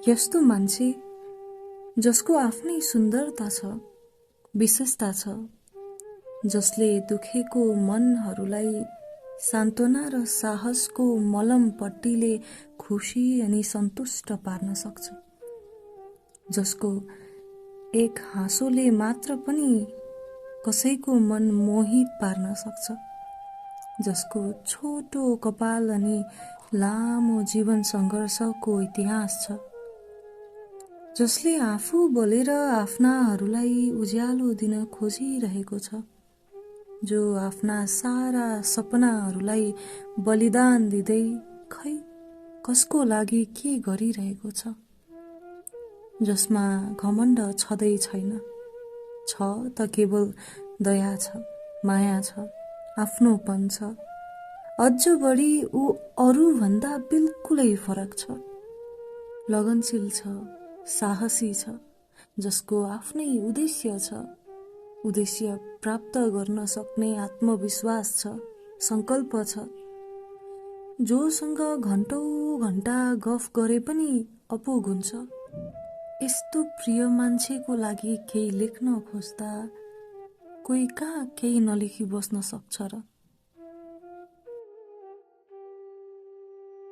यस्तो मान्छे जसको आफ्नै सुन्दरता छ, विशेषता छ, जसले दुखेको मनहरूलाई सान्त्वना र साहसको मलम पट्टीले खुसी अनि सन्तुष्ट पार्न सक्छ, जसको एक हाँसोले मात्र पनि कसैको मन मोहित पार्न सक्छ, जसको छोटो कपाल अनि लामो जीवन सङ्घर्षको इतिहास छ, जसले आफू बोलेर आफ्नाहरूलाई उज्यालो दिन खोजिरहेको छ, जो आफ्ना सारा सपनाहरूलाई बलिदान दिँदै खै कसको लागि के गरिरहेको छ, जसमा घमण्ड छँदै छैन, छ त केवल दया छ, माया छ, आफ्नोपन छ। अझ बढी ऊ अरूभन्दा बिल्कुलै फरक छ, लगनशील छ, साहसी छ, जसको आफ्नै उद्देश्य छ, उद्देश्य प्राप्त गर्न सक्ने आत्मविश्वास छ, संकल्प छ, जोसँग घण्टौं घण्टा गफ गरे पनि अपुग हुन्छ। यस्तो प्रिय मान्छेको लागि केही लेख्न खोज्दा कोही कहाँ केही नलेखी बस्न सक्छ र?